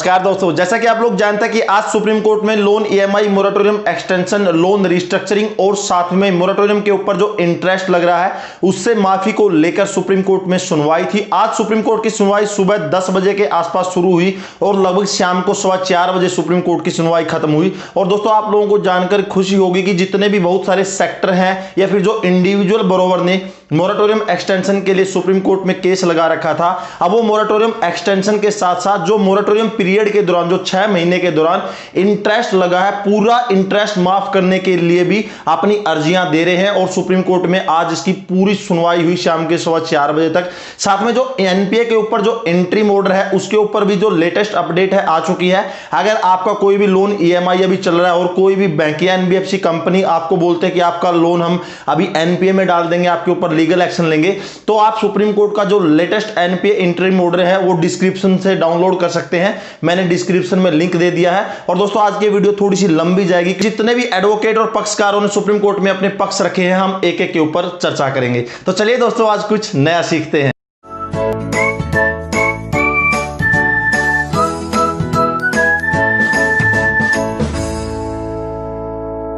नमस्कार दोस्तों, जैसा कि आप लोग जानते हैं कि आज सुप्रीम कोर्ट में loan EMI moratorium extension, loan restructuring और साथ में मोरेटोरियम के ऊपर जो इंटरेस्ट लग रहा है उससे माफी को लेकर सुप्रीम कोर्ट में सुनवाई थी। आज सुप्रीम कोर्ट की सुनवाई सुबह 10 बजे के आसपास शुरू हुई और लगभग शाम को 4:15 बजे सुप्रीम कोर्ट की सुनवाई खत्म हुई। और दोस्तों, आप लोगों को जानकर खुशी होगी कि जितने भी बहुत सारे सेक्टर हैं या फिर जो इंडिविजुअल बोरोवर ने मोरेटोरियम एक्सटेंशन के लिए सुप्रीम कोर्ट में केस लगा रखा था, अब वो मोरेटोरियम एक्सटेंशन के साथ साथ जो मोरेटोरियम पीरियड के दौरान जो 6 महीने के दौरान इंटरेस्ट लगा है, पूरा इंटरेस्ट माफ करने के लिए भी अपनी अर्जियां दे रहे हैं। और सुप्रीम कोर्ट में आज इसकी पूरी सुनवाई हुई शाम के 4:15 बजे तक। साथ में जो एनपीए के ऊपर जो इंट्रीम ऑर्डर है उसके ऊपर भी जो लेटेस्ट अपडेट है आ चुकी है। अगर आपका कोई भी लोन ईएमआई अभी चल रहा है और कोई भी बैंक या एनबीएफसी कंपनी आपको बोलते हैं कि आपका लोन हम अभी एनपीए में डाल देंगे, आपके ऊपर लीगल एक्शन लेंगे, तो आप सुप्रीम कोर्ट का जो लेटेस्ट एनपीए इंटरिम ऑर्डर है वो डिस्क्रिप्शन से डाउनलोड कर सकते हैं। मैंने डिस्क्रिप्शन में लिंक दे दिया है। और दोस्तों, आज की वीडियो थोड़ी सी लंबी जाएगी। जितने भी एडवोकेट और पक्षकारों ने सुप्रीम कोर्ट में अपने पक्ष रखे हैं, हम एक एक के ऊपर चर्चा करेंगे। तो चलिए दोस्तों, आज कुछ नया सीखते हैं।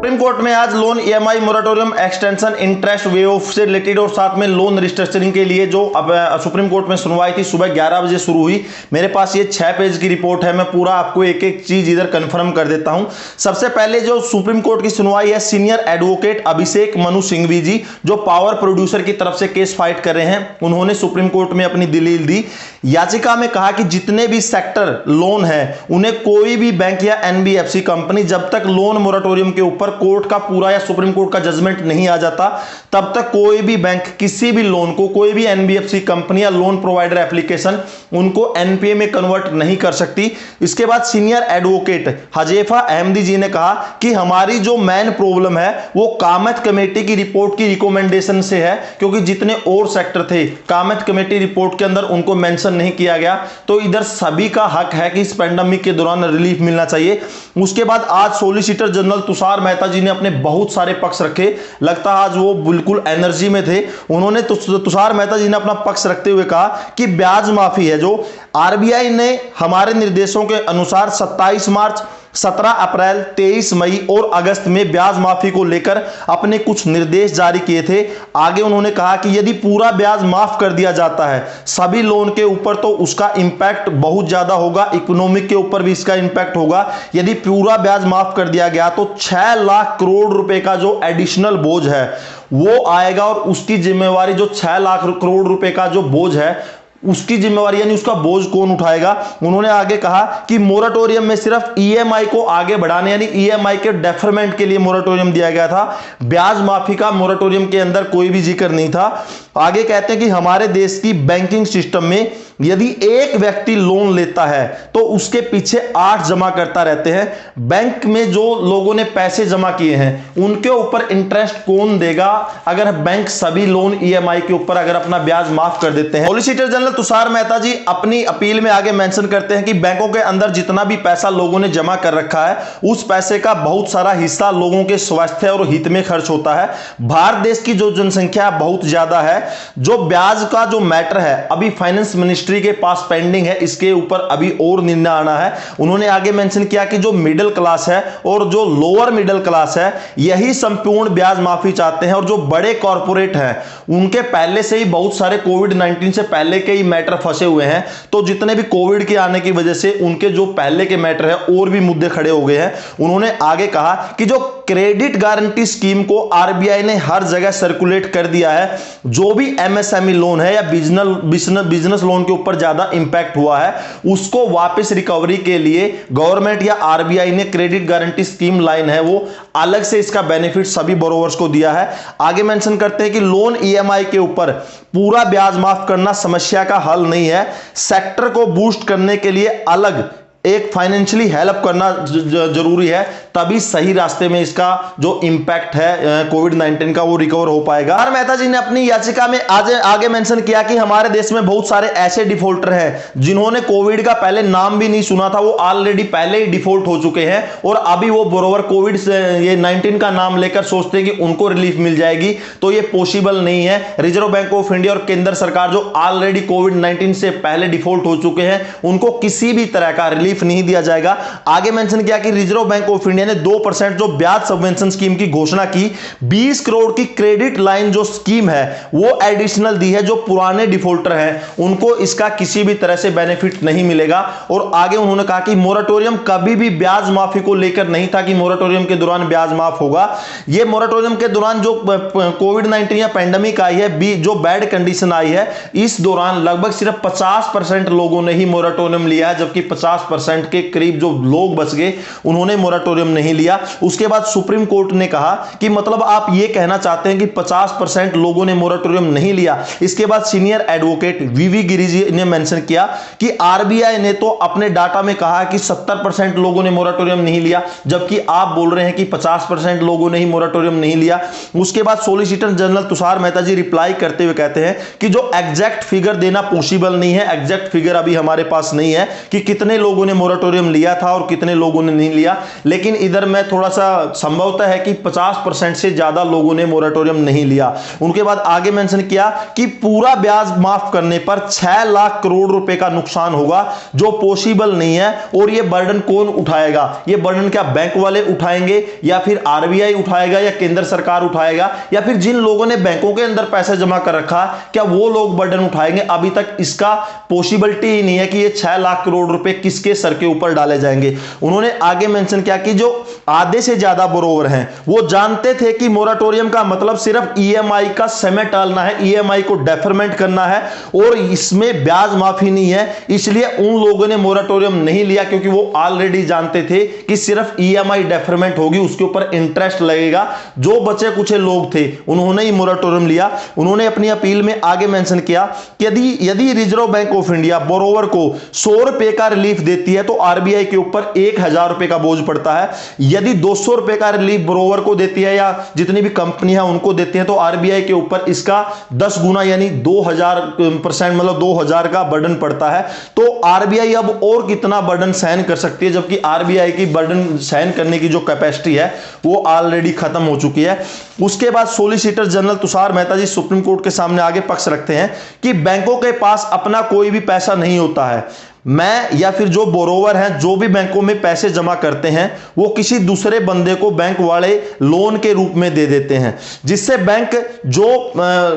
सुप्रीम कोर्ट में आज loan EMI moratorium extension, interest wave of से रिलेटेड और साथ में लोन रिस्ट्रक्चरिंग के लिए जो अब सुप्रीम कोर्ट में सुनवाई थी, सुबह 11 बजे शुरू हुई। मेरे पास ये 6 पेज की रिपोर्ट है। मैं पूरा आपको एक एक चीज इधर कंफर्म कर देता हूं। सबसे पहले जो सुप्रीम कोर्ट की सुनवाई है, सीनियर एडवोकेट अभिषेक मनु सिंघवी जी, जो पावर प्रोड्यूसर की तरफ से केस फाइट कर रहे हैं, उन्होंने सुप्रीम कोर्ट में अपनी दलील दी। याचिका में कहा कि जितने भी सेक्टर लोन है उन्हें कोई भी बैंक या एनबीएफसी कंपनी जब तक लोन मोरेटोरियम के ऊपर कोर्ट का पूरा या सुप्रीम कोर्ट का जजमेंट नहीं आ जाता, तब तक कोई भी बैंक किसी भी लोन को, कोई भी एनबीएफसी कंपनी या लोन प्रोवाइडर एप्लीकेशन उनको एनपीए में कन्वर्ट नहीं कर सकती। इसके बाद सीनियर एडवोकेट हजेफा अहमदी जी ने कहा कि हमारी जो मेन प्रॉब्लम है वो कामत कमेटी की रिपोर्ट की रिकमेंडेशन से है, क्योंकि जितने और सेक्टर थे कामत कमेटी रिपोर्ट के अंदर उनको मेंशन नहीं किया गया। तो इधर सभी का हक है कि इस पेंडेमिक के दौरान रिलीफ मिलना चाहिए। उसके बाद आज सॉलिसिटर जनरल तुषार मेहता जी ने अपने बहुत सारे पक्ष रखे। लगता है आज वो बिल्कुल एनर्जी में थे। उन्होंने तुषार मेहता जी ने अपना पक्ष रखते हुए कहा कि ब्याज माफी है जो आरबीआई ने हमारे निर्देशों के अनुसार 27 मार्च, 17 अप्रैल, 23 मई और अगस्त में ब्याज माफी को लेकर अपने कुछ निर्देश जारी किए थे। आगे उन्होंने कहा कि यदि पूरा ब्याज माफ कर दिया जाता है सभी लोन के ऊपर तो उसका इंपैक्ट बहुत ज्यादा होगा, इकोनॉमिक के ऊपर भी इसका इंपैक्ट होगा। यदि पूरा ब्याज माफ कर दिया गया तो 6 लाख करोड़ रुपए का जो एडिशनल बोझ है वो आएगा, और उसकी जिम्मेवारी जो 6 लाख करोड़ रुपए का जो बोझ है उसकी जिम्मेवारी यानी उसका बोझ कौन उठाएगा। उन्होंने आगे कहा कि मोरेटोरियम में सिर्फ ईएमआई को आगे बढ़ाने यानी ईएमआई के डेफरमेंट के लिए मोरेटोरियम दिया गया था, ब्याज माफी का मोरेटोरियम के अंदर कोई भी जिक्र नहीं था। आगे कहते हैं कि हमारे देश की बैंकिंग सिस्टम में यदि एक व्यक्ति लोन लेता है तो उसके पीछे 8 जमा करता रहते हैं। बैंक में जो लोगों ने पैसे जमा किए हैं उनके ऊपर इंटरेस्ट कौन देगा अगर बैंक सभी लोन ईएमआई के ऊपर अगर अपना ब्याज माफ कर देते हैं। सॉलिसिटर जनरल तुषार मेहता जी अपनी अपील में आगे मेंशन करते हैं कि बैंकों के अंदर जितना भी पैसा लोगों ने जमा कर रखा है उस पैसे का बहुत सारा हिस्सा लोगों के स्वास्थ्य और हित में खर्च होता है। भारत देश की जो जनसंख्या बहुत ज्यादा है, जो ब्याज का जो मैटर है अभी फाइनेंस मिनिस्ट्री के पास पेंडिंग है, इसके ऊपर अभी और निर्णय आना है। उन्होंने आगे मेंशन किया कि जो मिडिल क्लास है और जो लोअर मिडिल क्लास है यही संपूर्ण ब्याज माफी चाहते हैं, और जो बड़े कॉर्पोरेट हैं उनके पहले से ही बहुत सारे कोविड-19 से पहले के ही मैटर फंसे हुए हैं। तो जितने भी कोविड के आने की वजह से उनके जो पहले के मैटर है और भी मुद्दे खड़े हो गए हैं। उन्होंने आगे कहा कि जो क्रेडिट गारंटी स्कीम को आरबीआई ने हर जगह सर्कुलेट कर दिया है, जो भी एमएसएमई लोन है या बिजनेस लोन के ऊपर ज्यादा इंपैक्ट हुआ है उसको वापस रिकवरी के लिए गवर्नमेंट या आरबीआई ने क्रेडिट गारंटी स्कीम लाइन है वो अलग से इसका बेनिफिट सभी बोरोवर्स को दिया है। आगे मेंशन करते हैं कि लोन ईएमआई के ऊपर पूरा ब्याज माफ करना समस्या का हल नहीं है, सेक्टर को बूस्ट करने के लिए अलग एक फाइनेंशियली हेल्प करना जरूरी है, तभी सही रास्ते में इसका जो इंपैक्ट है कोविड-19 का वो रिकवर हो पाएगा। तुषार मेहता जी ने अपनी याचिका में आगे मेंशन किया कि हमारे देश में बहुत सारे ऐसे डिफॉल्टर हैं जिन्होंने कोविड का पहले नाम भी नहीं सुना था, वो ऑलरेडी पहले ही डिफॉल्ट हो चुके हैं और अभी वो बोरोवर कोविड से ये 19 का नाम लेकर सोचते हैं कि उनको रिलीफ मिल जाएगी, तो ये पॉसिबल नहीं है। रिजर्व बैंक ऑफ इंडिया और केंद्र सरकार जो ऑलरेडी कोविड-19 से पहले डिफॉल्ट हो चुके हैं उनको किसी भी तरह का रिलीफ रिलीफ नहीं दिया जाएगा। आगे मेंशन किया कि रिजर्व बैंक ऑफ इंडिया ने 2% जो ब्याज सबवेंशन स्कीम की घोषणा की, 20 करोड़ की क्रेडिट लाइन जो स्कीम है वो एडिशनल दी है। जो पुराने डिफॉल्टर हैं उनको इसका किसी भी तरह से बेनिफिट नहीं मिलेगा। और आगे उन्होंने कहा कि मोरेटोरियम कभी भी ब्याज माफी को लेकर नहीं था कि मोरेटोरियम के दौरान ब्याज माफ होगा। यह मोरेटोरियम के दौरान जो कोविड-19 या पेंडेमिक आई है, जो बैड कंडीशन आई है, इस दौरान लगभग सिर्फ 50% लोगों ने ही मोरेटोरियम लिया, जबकि 50% के करीब जो लोग बच गए उन्होंने मोरेटोरियम नहीं लिया। उसके बाद सुप्रीम कोर्ट ने कहा कि मतलब आप ये कहना चाहते हैं कि 50% लोगों ने मोरेटोरियम नहीं लिया। इसके बाद सीनियर एडवोकेट वीवी गिरी जी ने मेंशन किया कि आरबीआई ने तो अपने डाटा में कहा कि 70% लोगों ने मोरेटोरियम नहीं लिया, जबकि आप बोल रहे हैं कि 50% लोगों ने ही मोरेटोरियम नहीं लिया। उसके बाद सॉलिसिटर जनरल तुषार मेहता जी रिप्लाई करते हुए कहते हैं कि जो एग्जैक्ट फिगर देना पॉसिबल नहीं है, एग्जैक्ट फिगर अभी हमारे पास नहीं है कि कितने लोगों ने मोरेटोरियम लिया था और कितने लोगों ने नहीं लिया, लेकिन इधर मैं थोड़ा सा संभवतः है कि 50% से ज्यादा लोगों ने मोरेटोरियम नहीं लिया। उनके बाद आगे मेंशन किया कि पूरा ब्याज माफ करने पर 6 लाख करोड़ रुपए का नुकसान होगा, जो पॉसिबल नहीं है। और यह बर्डन कौन उठाएगा? यह बर्डन क्या बैंक वाले उठाएंगे या फिर आरबीआई उठाएगा या केंद्र सरकार उठाएगा या फिर जिन लोगों ने बैंकों के अंदर पैसे जमा कर रखा क्या वो लोग बर्डन उठाएंगे? अभी तक इसका पॉसिबिलिटी ही नहीं है कि ये 6 लाख करोड़ रुपए किसके सर के ऊपर डाले जाएंगे। उन्होंने आगे मेंशन किया कि जो आधे से ज्यादा बोरोवर हैं वो जानते थे कि मोरेटोरियम का मतलब सिर्फ ईएमआई का समय टालना है, ईएमआई को डेफरमेंट करना है और इसमें ब्याज माफी नहीं है। इसलिए उन लोगों ने मोरेटोरियम नहीं लिया क्योंकि वो ऑलरेडी जानते थे कि सिर्फ ईएमआई डेफरमेंट होगी, उसके ऊपर इंटरेस्ट लगेगा। जो बचे कुछ लोग थे उन्होंने ही मोरेटोरियम लिया। उन्होंने अपनी अपील में आगे मेंशन किया कि यदि reserve bank of India borrower को 100 रुपए का रिलीफ देती है तो आरबीआई के ऊपर 1000 रुपए का बोझ पड़ता है। यदि 200 रुपए का रिलीफ बोरोवर को देती है या जितनी भी कंपनियां उनको देती हैं तो आरबीआई के ऊपर इसका 10 गुना यानी 2000% मतलब 2000 का बर्डन पड़ता है। तो आरबीआई अब और कितना बर्डन सहन कर सकती है, जबकि आरबीआई की बर्डन सहन करने की जो कैपेसिटी है वो ऑलरेडी खत्म हो चुकी है। उसके बाद सॉलिसिटर जनरल तुषार मेहता जी सुप्रीम कोर्ट के सामने आगे पक्ष रखते हैं कि बैंकों के पास अपना कोई भी पैसा नहीं होता है। मैं या फिर जो बोरोवर हैं जो भी बैंकों में पैसे जमा करते हैं वो किसी दूसरे बंदे को बैंक वाले लोन के रूप में दे देते हैं, जिससे बैंक जो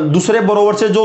दूसरे बोरोवर से जो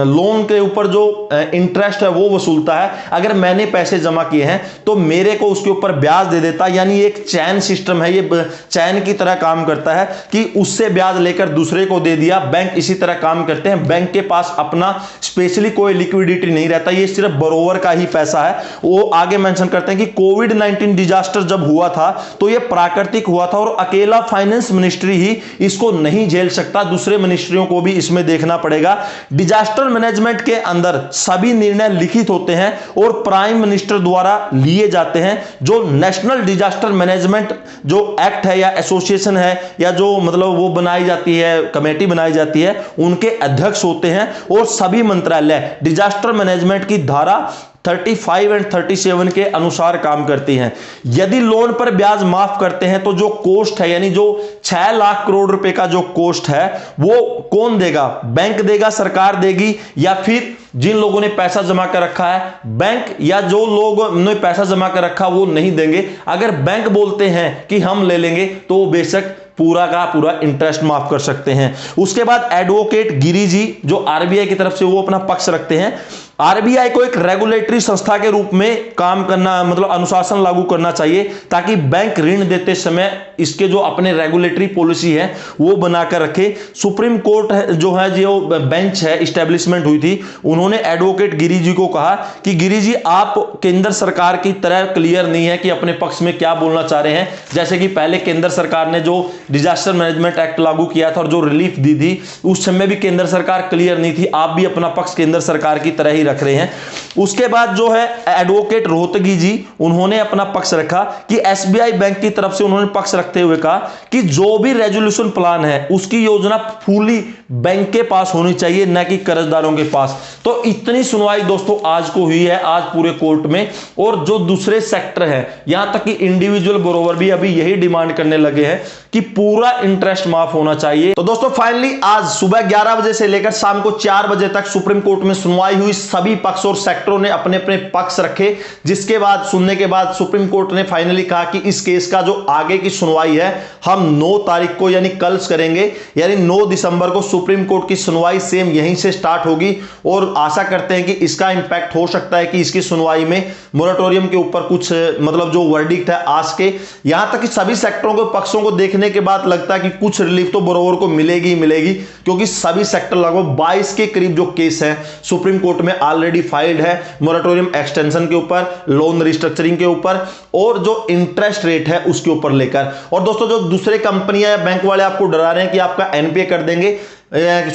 लोन के ऊपर जो इंटरेस्ट है वो वसूलता है। अगर मैंने पैसे जमा किए हैं तो मेरे को उसके ऊपर ब्याज दे देता है, यानी एक चैन सिस्टम है, ये चैन की तरह काम करता है कि उससे ब्याज लेकर दूसरे को दे दिया। बैंक इसी तरह काम करते हैं। बैंक के पास अपना स्पेशली कोई लिक्विडिटी नहीं रहता, ये सिर्फ बोरोवर का ही पैसा है। वो आगे मेंशन करते हैं कि कोविड-19 डिजास्टर जब हुआ था तो यह प्राकृतिक हुआ था और अकेला फाइनेंस मिनिस्ट्री ही इसको नहीं झेल सकता, दूसरे मिनिस्ट्रियों को भी इसमें देखना पड़ेगा। डिजास्टर मैनेजमेंट के अंदर सभी निर्णय लिखित होते हैं और प्राइम मिनिस्टर द्वारा लिए जाते हैं। जो नेशनल डिजास्टर मैनेजमेंट जो एक्ट है या एसोसिएशन है या जो मतलब वो बनाई जाती है, कमेटी बनाई जाती है, उनके अध्यक्ष होते हैं और सभी मंत्रालय डिजास्टर मैनेजमेंट की धारा 35 और 37 के अनुसार काम करती हैं। यदि लोन पर ब्याज माफ करते हैं तो जो कॉस्ट है यानी जो 6 लाख करोड़ रुपए का जो कॉस्ट है वो कौन देगा? बैंक देगा, सरकार देगी, या फिर जिन लोगों ने पैसा जमा कर रखा है बैंक या जो लोगों ने पैसा जमा कर रखा वो नहीं देंगे। अगर बैंक बोलते हैं कि हम ले लेंगे तो वो बेशक पूरा का पूरा इंटरेस्ट माफ कर सकते हैं। उसके बाद एडवोकेट गिरी जी जो आरबीआई की तरफ से वो अपना पक्ष रखते हैं। आरबीआई को एक रेगुलेटरी संस्था के रूप में काम करना मतलब अनुशासन लागू करना चाहिए ताकि बैंक ऋण देते समय इसके जो अपने रेगुलेटरी पॉलिसी है वो बनाकर रखे। सुप्रीम कोर्ट जो है जो बेंच है इस्टेब्लिशमेंट हुई थी, उन्होंने एडवोकेट गिरी जी को कहा कि गिरी जी आप केंद्र सरकार की तरह क्लियर नहीं है कि अपने पक्ष में क्या बोलना चाह रहे हैं। जैसे कि पहले केंद्र सरकार ने जो डिजास्टर मैनेजमेंट एक्ट लागू किया था और जो रिलीफ दी थी उस समय भी केंद्र सरकार क्लियर नहीं थी, आप भी अपना पक्ष केंद्र सरकार की तरह ही रख रहे हैं। उसके बाद जो है एडवोकेट रोहतगी जी उन्होंने अपना पक्ष रखा कि एसबीआई बैंक की तरफ से उन्होंने पक्ष रखते हुए कहा कि जो भी रेजोल्यूशन प्लान है उसकी योजना फुली बैंक के पास होनी चाहिए, न कि कर्जदारों के पास। तो इतनी सुनवाई दोस्तों आज को हुई है, आज पूरे कोर्ट में। और जो दूसरे सेक्टर है यहां तक कि इंडिविजुअल बोरोवर भी अभी यही डिमांड करने लगे हैं कि पूरा इंटरेस्ट माफ होना चाहिए। तो दोस्तों फाइनली आज सुबह 11 बजे से लेकर शाम को 4 बजे तक सुप्रीम कोर्ट में सुनवाई हुई। सभी पक्ष और सेक्टरों ने अपने अपने पक्ष रखे, जिसके बाद सुनने के बाद सुप्रीम कोर्ट ने फाइनली कहा कि इस केस का जो आगे की सुनवाई है हम 9 तारीख को यानी कल करेंगे, यानी 9 दिसंबर को सुप्रीम कोर्ट की सुनवाई सेम यहीं से स्टार्ट होगी। और आशा करते हैं कि इसका इंपैक्ट हो सकता है कि इसकी सुनवाई में मोरेटोरियम के ऊपर कुछ मतलब जो वर्डिक्ट है आज के, यहां तक कि सभी सेक्टरों के पक्षों को देखने के बाद लगता है कि कुछ रिलीफ तो बरोबर को मिलेगी मिलेगी, क्योंकि सभी सेक्टर लगभग 22 के करीब जो केस है सुप्रीम कोर्ट में ऑलरेडी फाइल्ड है मोरेटोरियम एक्सटेंशन के ऊपर, लोन रिस्ट्रक्चरिंग के ऊपर और जो इंटरेस्ट रेट है उसके ऊपर लेकर। और दोस्तों जो दूसरे कंपनियां या बैंक वाले आपको डरा रहे हैं कि आपका एनपीए कर देंगे,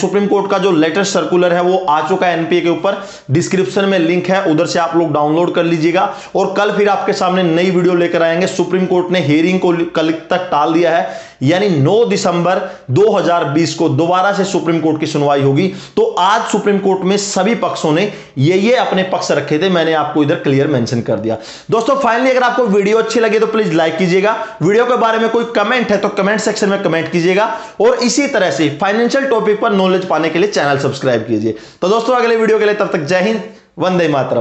सुप्रीम कोर्ट का जो लेटेस्ट सर्कुलर है वो आ चुका है एनपीए के ऊपर, डिस्क्रिप्शन में लिंक है, उधर से आप लोग डाउनलोड कर लीजिएगा। और कल फिर आपके सामने नई वीडियो लेकर आएंगे। सुप्रीम कोर्ट ने हियरिंग को कल तक टाल दिया है, यानी 9 दिसंबर 2020 को दोबारा से सुप्रीम कोर्ट की सुनवाई होगी। तो आज सुप्रीम कोर्ट में सभी पक्षों ने ये अपने पक्ष रखे थे, मैंने आपको इधर क्लियर मेंशन कर दिया। दोस्तों फाइनली अगर आपको वीडियो अच्छी लगे तो प्लीज लाइक कीजिएगा, वीडियो के बारे में कोई कमेंट है तो कमेंट सेक्शन में कमेंट कीजिएगा, और इसी तरह से फाइनेंशियल टॉपिक पर नॉलेज पाने के लिए चैनल सब्सक्राइब कीजिए। तो दोस्तों अगले वीडियो के लिए तब तक जय हिंद, वंदे मातरम।